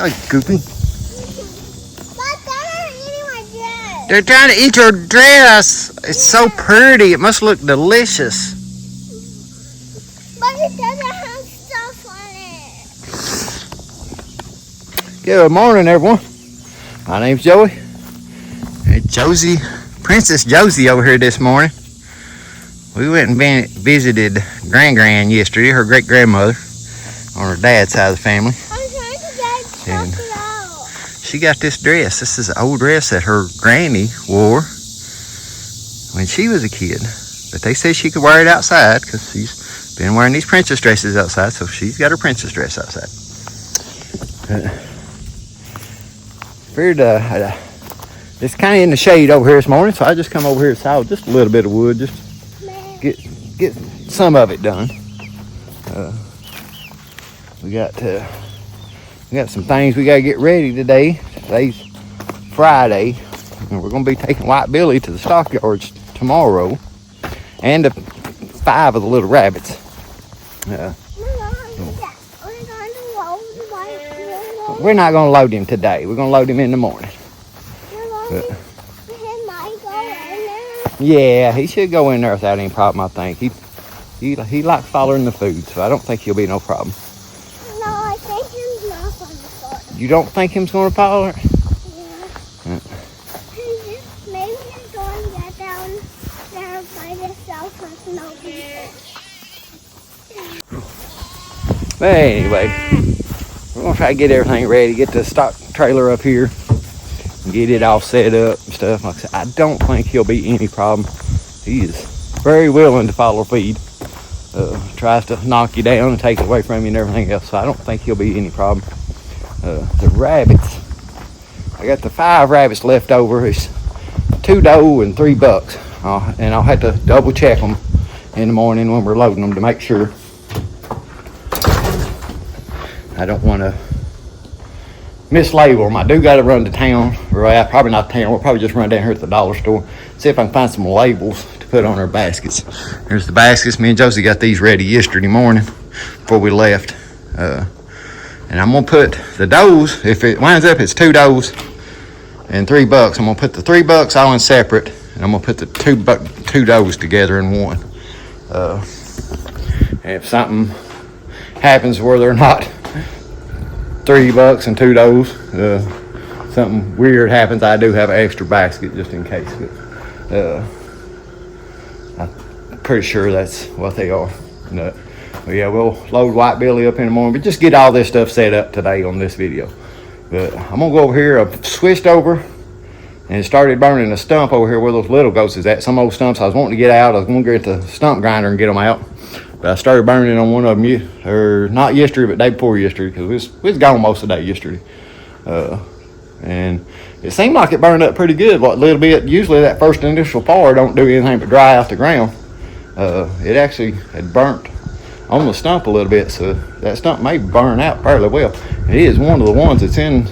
Oh, Goopy. But they're eating my dress. They're trying to eat your dress. It's so pretty. It must look delicious. But it doesn't have stuff on it. Good morning, everyone. My name's Joey. Hey, Josie, Princess Josie over here this morning. We went and visited Gran yesterday, her great-grandmother, on her dad's side of the family. I'm trying to get it out. She got this dress. This is an old dress that her granny wore when she was a kid. But they say she could wear it outside because she's been wearing these princess dresses outside, so she's got her princess dress outside. It's kind of in the shade over here this morning, so I just come over here to saw just a little bit of wood, just get some of it done. We got some things we got to get ready today. Today's Friday, and we're going to be taking White Billy to the stockyards tomorrow, and 5 of the little rabbits. We're not going to load him today. We're going to load him in the morning. Yeah, he should go in there without any problem, I think. He likes following the food, so I don't think he'll be no problem. No, I think he's not going to follow. You don't think he's going to follow it? Yeah. Maybe he's going to get down there by himself with no people. But anyway, we're going to try to get everything ready, get the stock trailer up here, and get it all set up and stuff. Like I said, I don't think he'll be any problem. He is very willing to follow feed. Tries to knock you down and take it away from you and everything else, so I don't think he'll be any problem. The rabbits, I got the 5 rabbits left over. It's 2 doe and 3 bucks, and I'll have to double check them in the morning when we're loading them to make sure. I don't want to mislabel them. I do got to run to town, or probably not town. We'll probably just run down here at the dollar store, see if I can find some labels to put on our baskets. There's the baskets. Me and Josie got these ready yesterday morning before we left. And I'm going to put the does, if it winds up it's 2 does and 3 bucks, I'm going to put the 3 bucks all in separate, and I'm going to put the 2 does together in one. And if something happens where they're not 3 bucks and 2 does, something weird happens, I do have an extra basket just in case. But, I'm pretty sure that's what they are. But yeah, we'll load White Billy up in the morning, but just get all this stuff set up today on this video. But I'm gonna go over here. I've switched over and started burning a stump over here where those little goats is at. Some old stumps I was wanting to get out. I was gonna get the stump grinder and get them out, but I started burning on one of them, or not yesterday, but day before yesterday, because we was gone most of the day yesterday. And it seemed like it burned up pretty good, what little bit. Usually that first initial fire don't do anything but dry out the ground. It actually had burnt on the stump a little bit, so that stump may burn out fairly well. It is one of the ones that's in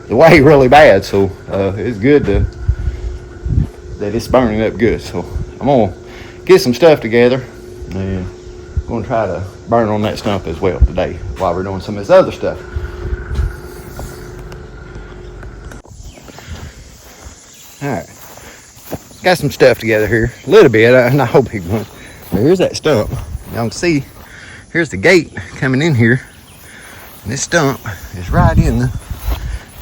the way really bad, so it's good that it's burning up good. So I'm gonna get some stuff together and I'm gonna try to burn on that stump as well today while we're doing some of this other stuff. All right, got some stuff together here, a little bit, not a big one. But here's that stump. Y'all can see, here's the gate coming in here. And this stump is right in the,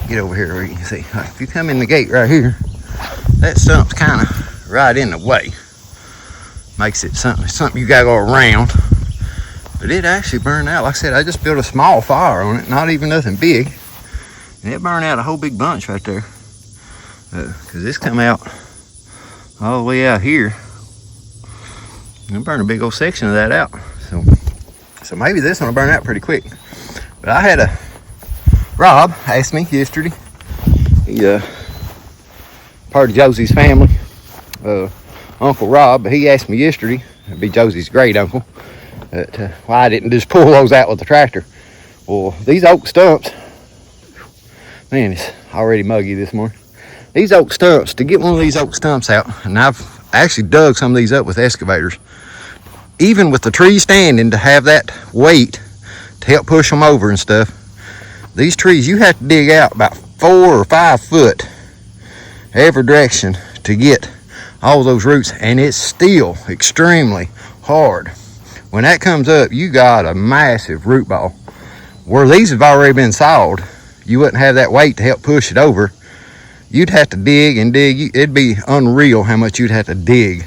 get over here where you can see. If you come in the gate right here, that stump's kind of right in the way. Makes it something you gotta go around. But it actually burned out. Like I said, I just built a small fire on it, not even nothing big. And it burned out a whole big bunch right there. Cause this come out all the way out here. And burn a big old section of that out. So maybe this one will burn out pretty quick. But I had Rob asked me yesterday. He part of Josie's family. Uncle Rob, he asked me yesterday, it'd be Josie's great uncle, why I didn't just pull those out with the tractor. Well, these oak stumps, man, it's already muggy this morning. These oak stumps, to get one of these oak stumps out, and I've actually dug some of these up with excavators, even with the tree standing, to have that weight to help push them over and stuff, These trees, you have to dig out about 4 or 5 foot every direction to get all those roots, and it's still extremely hard. When that comes up, you got a massive root ball. Where these have already been sawed, you wouldn't have that weight to help push it over. You'd have to dig and dig. It'd be unreal how much you'd have to dig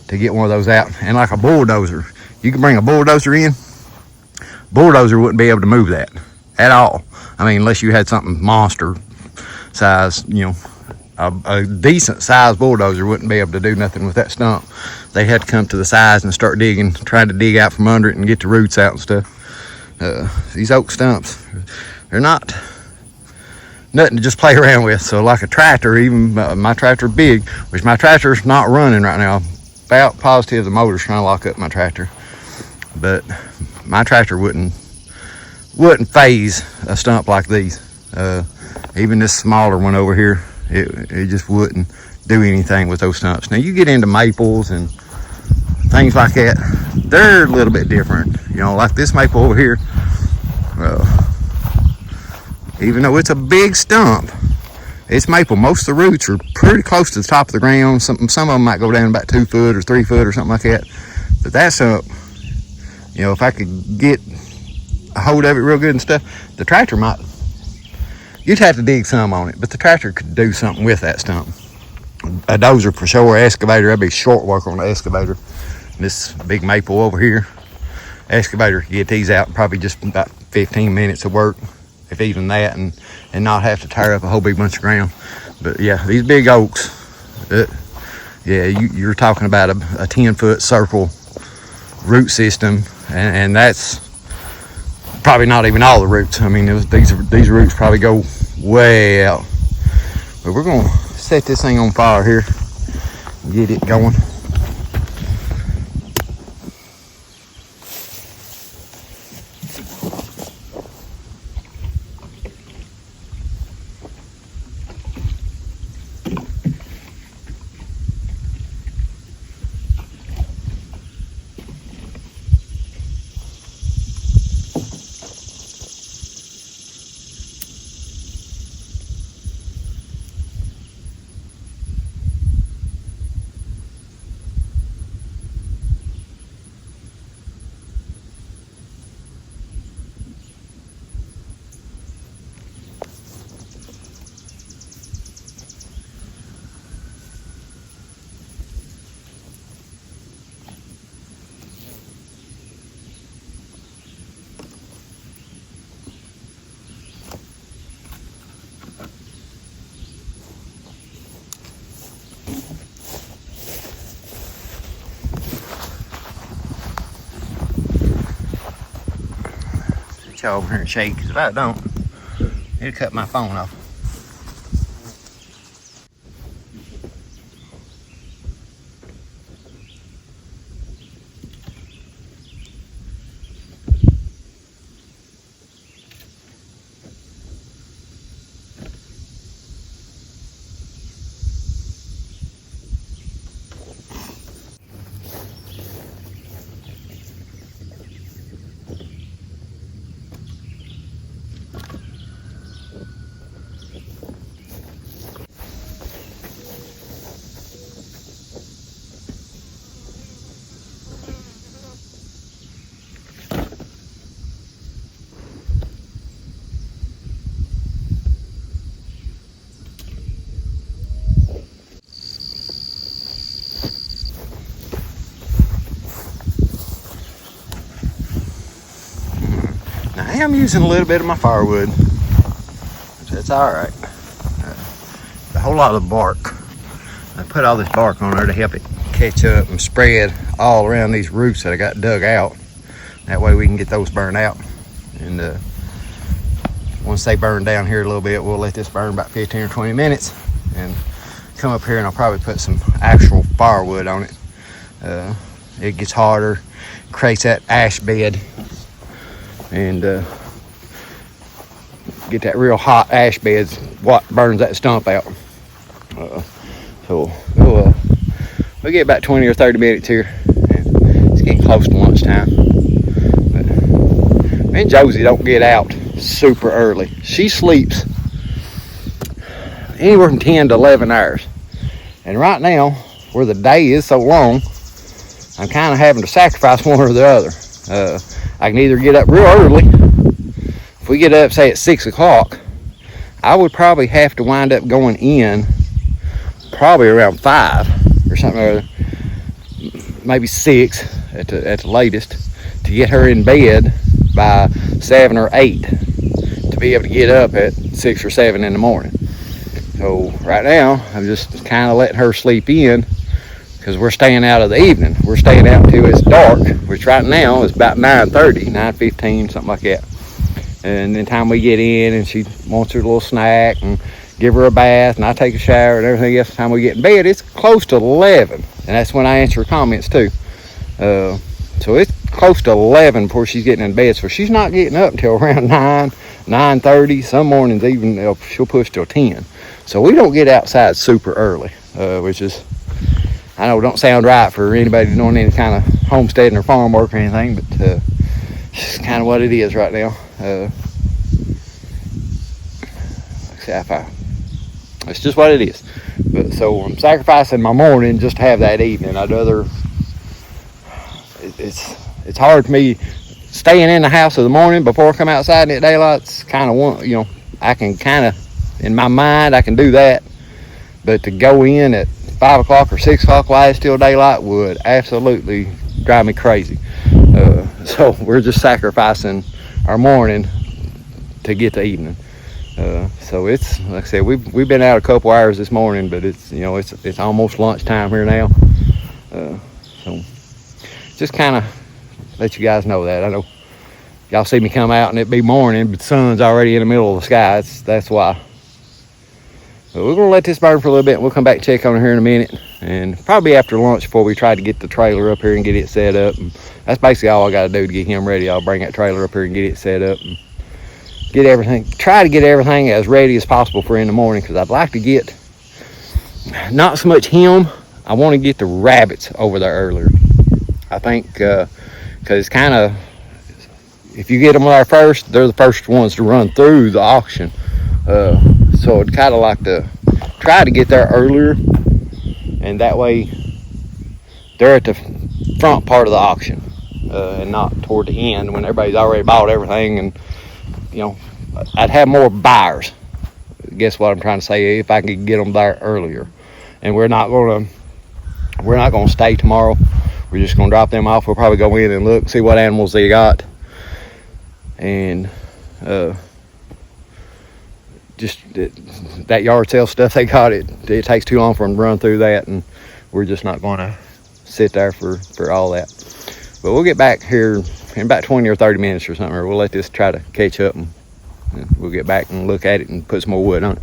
to get one of those out. And like a bulldozer, you can bring a bulldozer in, bulldozer wouldn't be able to move that at all. I mean, unless you had something monster size, you know, a decent sized bulldozer wouldn't be able to do nothing with that stump. They had to come to the sides and start digging, trying to dig out from under it and get the roots out and stuff. These oak stumps, they're not nothing to just play around with. So like a tractor, even my tractor big, which my tractor's not running right now. About positive the motor's trying to lock up my tractor, but my tractor wouldn't phase a stump like these. Even this smaller one over here, it just wouldn't do anything with those stumps. Now you get into maples and things like that, they're a little bit different. You know, like this maple over here, even though it's a big stump, it's maple. Most of the roots are pretty close to the top of the ground. Some of them might go down about 2 foot or 3 foot or something like that. But that stump, you know, if I could get a hold of it real good and stuff, the tractor might, you'd have to dig some on it, but the tractor could do something with that stump. A dozer for sure, excavator, that'd be short work on the excavator. This big maple over here, excavator could get these out in probably just about 15 minutes of work, if even that, and not have to tear up a whole big bunch of ground. But yeah, these big oaks, yeah, you're talking about a 10-foot circle root system, and that's probably not even all the roots. I mean, these roots probably go way out. But we're gonna set this thing on fire here and get it going. Y'all over here and shake, because if I don't, it'll cut my phone off. I am using a little bit of my firewood. That's all right. A whole lot of bark. I put all this bark on there to help it catch up and spread all around these roots that I got dug out. That way we can get those burned out. And once they burn down here a little bit, we'll let this burn about 15 or 20 minutes and come up here and I'll probably put some actual firewood on it. It gets harder, creates that ash bed, and get that real hot ash bed, what burns that stump out. So we'll get about 20 or 30 minutes here, and it's getting close to lunchtime. But me and Josie don't get out super early. She sleeps anywhere from 10 to 11 hours. And right now, where the day is so long, I'm kind of having to sacrifice one or the other. I can either get up real early. If we get up, say, at 6 o'clock, I would probably have to wind up going in probably around 5 or something, or maybe 6 at the latest, to get her in bed by 7 or 8 to be able to get up at 6 or 7 in the morning. So right now, I'm just kind of letting her sleep in because we're staying out of the evening. We're staying out until it's dark, which right now is about 9:30, 9:15, something like that. And then time we get in and she wants her little snack and give her a bath and I take a shower and everything else, the time we get in bed, it's close to 11. And that's when I answer comments too. So it's close to 11 before she's getting in bed. So she's not getting up until around 9, 9:30. Some mornings even she'll push till 10. So we don't get outside super early, which is, I know, don't sound right for anybody doing any kind of homesteading or farm work or anything, but it's kind of what it is right now. It's just what it is. But so I'm sacrificing my morning just to have that evening. I'd rather. It's hard for me staying in the house in the morning before I come outside and at daylight's kind of one. I can kind of, in my mind, I can do that. But to go in at 5 o'clock or 6 o'clock while it's still daylight would absolutely drive me crazy. So we're just sacrificing our morning to get the evening. So it's, like I said, we've been out a couple hours this morning, but it's almost lunchtime here now. So just kind of let you guys know that. I know y'all see me come out and it be morning, but the sun's already in the middle of the sky. That's why. But we're gonna let this burn for a little bit and we'll come back and check on it here in a minute. And probably after lunch before we try to get the trailer up here and get it set up. And that's basically all I gotta do to get him ready. I'll bring that trailer up here and get it set up and try to get everything as ready as possible for in the morning, because I'd like to get not so much him, I want to get the rabbits over there earlier. I think because it's kind of, if you get them there first, they're the first ones to run through the auction. So I'd kind of like to try to get there earlier, and that way they're at the front part of the auction and not toward the end when everybody's already bought everything. And I'd have more buyers. Guess what I'm trying to say, if I could get them there earlier. And we're not gonna stay tomorrow. We're just gonna drop them off. We'll probably go in and look, see what animals they got, and just that yard sale stuff they got. It takes too long for them to run through that, and we're just not gonna sit there for all that. But we'll get back here in about 20 or 30 minutes or something, or we'll let this try to catch up, and we'll get back and look at it and put some more wood on it.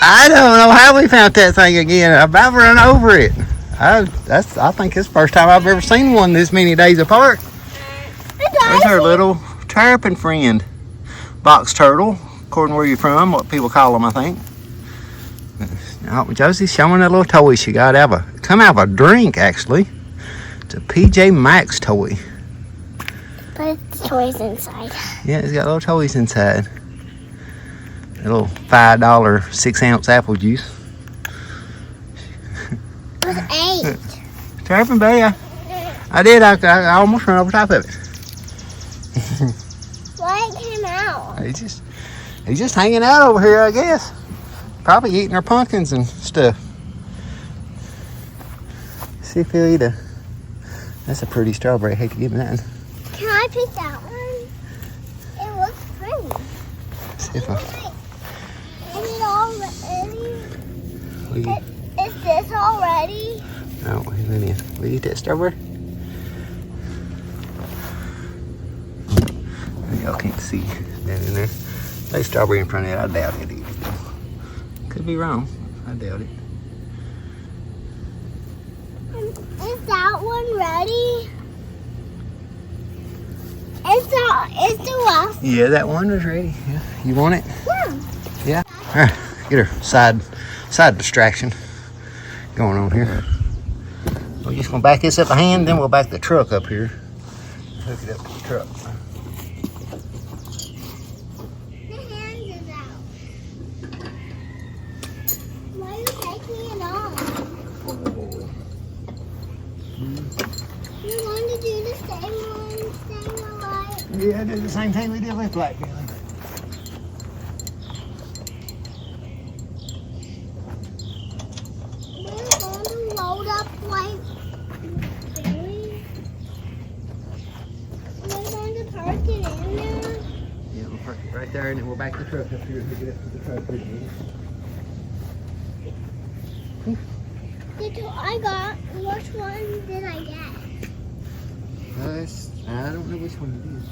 I don't know how we found that thing again. I've about run over it. I think it's the first time I've ever seen one this many days apart. There's our little terrapin friend. Box turtle, according to where you're from, what people call them, I think. Now, Josie's showing a little toy she got come out of a drink, actually. It's a PJ Maxx toy. But it's toys inside. Yeah, it's got little toys inside. A little $5 6-ounce apple juice. It was 8. Terrapin Bay, I did. I almost ran over top of it. Why it came out? He's just hanging out over here, I guess. Probably eating our pumpkins and stuff. See if he'll eat a. That's a pretty strawberry. I hate to give him that. Can I pick that one? It looks pretty. See if I. Is it all ready? Is this all ready? Oh, will you eat that strawberry? Y'all can't see that in there. There's strawberry in front of it. I doubt it either. Could be wrong. I doubt it. Is that one ready? Is the last? Yeah, that one was ready. Yeah. You want it? Yeah. Yeah. All right, get her side distraction going on here. We're just gonna back this up a hand, then we'll back the truck up here. Hook it up to the truck. The hand is out. Why are you taking it off? You want to do the same alike? Yeah, do the same thing we did with Black Billy. We're going to load up like Billy. We're going to park it in there. Yeah, we'll park it right there, and then we'll back the truck up here and hook it up to the truck. Which one did I get? I don't know which one it is.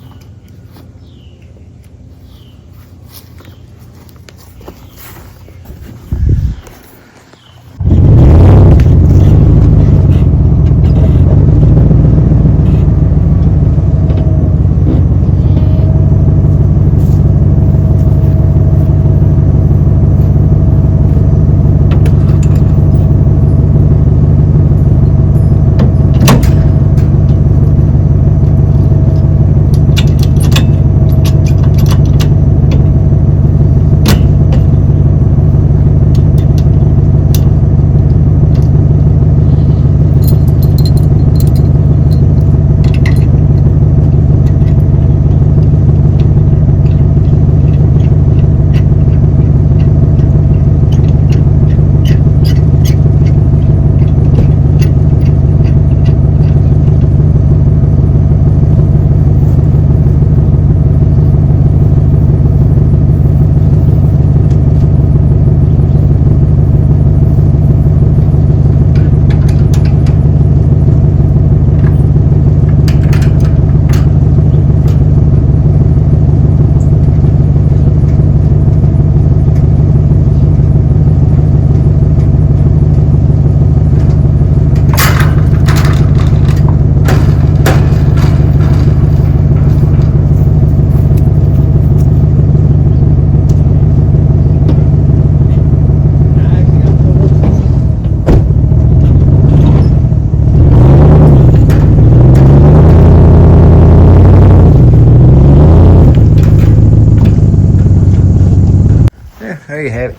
There you have it.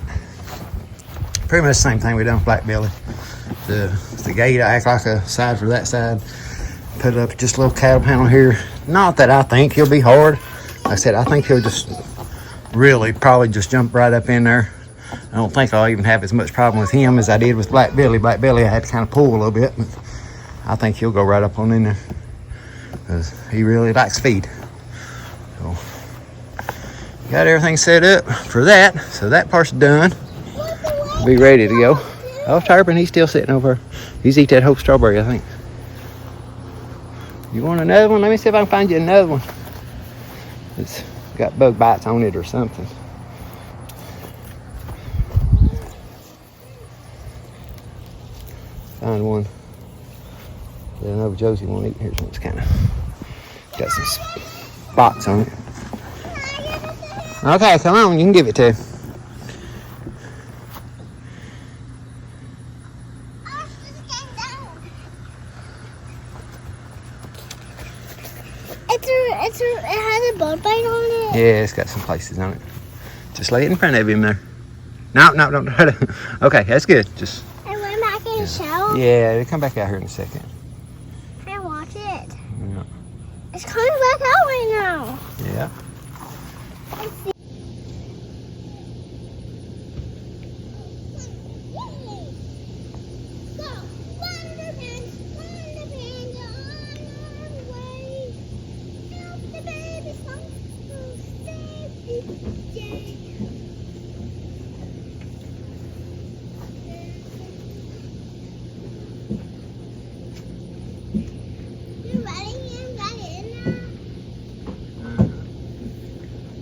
Pretty much the same thing we done with Black Billy. The gate, I act like a side for that side. Put up just a little cattle panel here. Not that I think he'll be hard. Like I said, I think he'll just really probably just jump right up in there. I don't think I'll even have as much problem with him as I did with Black Billy. Black Billy I had to kind of pull a little bit, but I think he'll go right up on in there because he really likes feed. So got everything set up for that, so that part's done. Be ready to go. Oh, Tarpon, he's still sitting over. He's eat that whole strawberry, I think. You want another one? Let me see if I can find you another one. It's got bug bites on it or something. Find one that I know Josie won't eat. Here's one's kind of got some spots on it. Okay, come on, you can give it to him. It has a bug bite on it. Yeah, it's got some places on it. Just lay it in front of him there. No, don't try to. Okay, that's good. Just. And we're back in the shell. Yeah, it'll come back out here in a second. Can I watch it? Yeah. It's coming back out right now. Yeah. Let's see.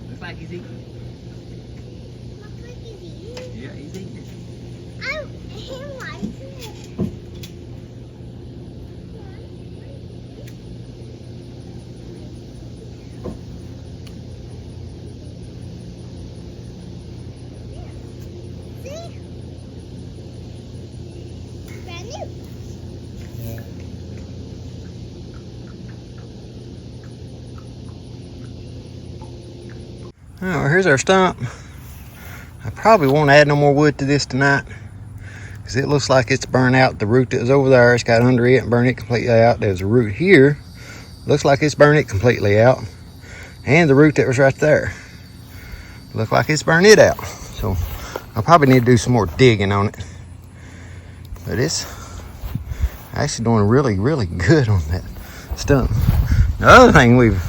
Looks like he's eating. Yeah, he's eating it. He likes it. See? Brand new. Oh, well, here's our stump. I probably won't add no more wood to this tonight because it looks like it's burned out. The root that was over there, it's got under it and burned it completely out. There's a root here. Looks like it's burned it completely out. And the root that was right there. Look like it's burned it out. So I'll probably need to do some more digging on it. But it's actually doing really, really good on that stump. The other thing we've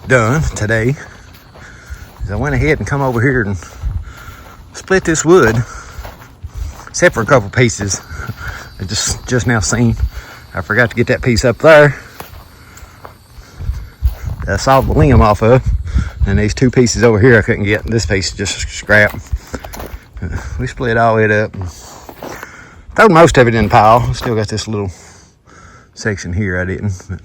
done today is I went ahead and come over here and split this wood, except for a couple pieces I just now seen. I forgot to get that piece up there that I sawed the limb off of, and these two pieces over here I couldn't get. This piece is just scrap. We split all it up and threw most of it in the pile. Still got this little section here I didn't, but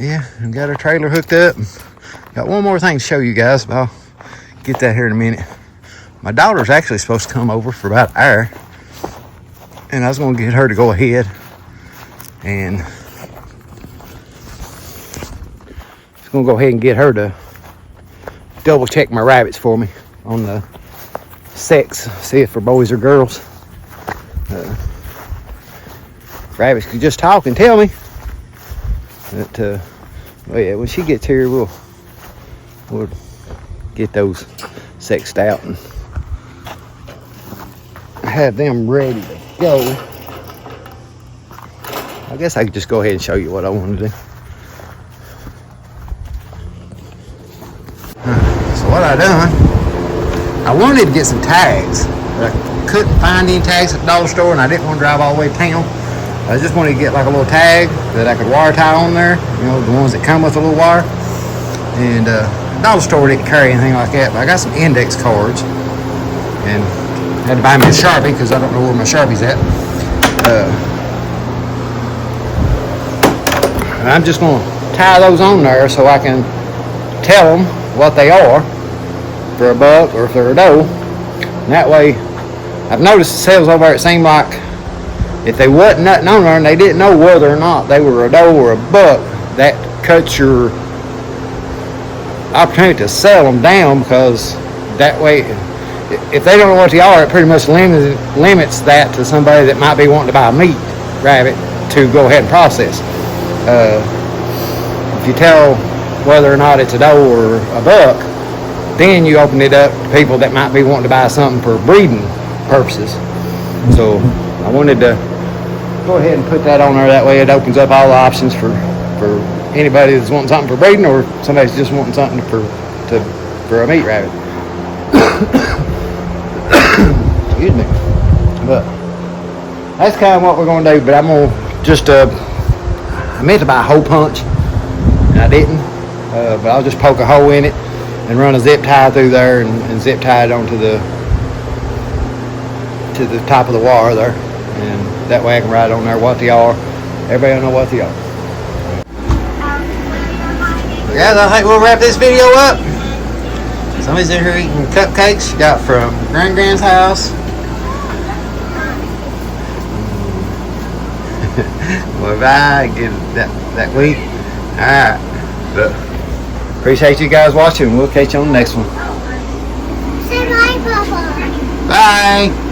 yeah, and got our trailer hooked up. Got one more thing to show you guys, but I'll get that here in a minute. My daughter's actually supposed to come over for about an hour, and I was going to get her to go ahead and I'm going to go ahead and get her to double check my rabbits for me on the sex, see if they're boys or girls. Rabbits could just talk and tell me. But oh yeah, when she gets here, we'll get those sexed out and have them ready to go. I guess I could just go ahead and show you what I want to do. So what I done, I wanted to get some tags, but I couldn't find any tags at the dollar store, and I didn't want to drive all the way to town. I just wanted to get like a little tag that I could wire tie on there, you know, the ones that come with a little wire. And dollar store didn't carry anything like that, but I got some index cards and had to buy me a Sharpie because I don't know where my Sharpie's at. I'm just going to tie those on there so I can tell them what they are, if they're a buck or if they're a doe. And that way, I've noticed the sales over there, it seemed like if they wasn't nothing on there and they didn't know whether or not they were a doe or a buck, that cuts your opportunity to sell them down, because that way, if they don't know what they are, it pretty much limits that to somebody that might be wanting to buy a meat rabbit to go ahead and process. If you tell whether or not it's a doe or a buck, then you open it up to people that might be wanting to buy something for breeding purposes. So I wanted to go ahead and put that on there. That way it opens up all the options for anybody that's wanting something for breeding, or somebody's just wanting something for a meat rabbit. Excuse me. But that's kind of what we're going to do. But I'm going to just I meant to buy a hole punch and I didn't, but I'll just poke a hole in it and run a zip tie through there and zip tie it onto the to the top of the wire there, and that way I can write on there what they are. Everybody will know what they are. Guys, I think we'll wrap this video up. Somebody's in here eating cupcakes she got from Grand's house. Well, bye. Get that wheat. Alright. But appreciate you guys watching. We'll catch you on the next one. Say bye, Papa. Bye.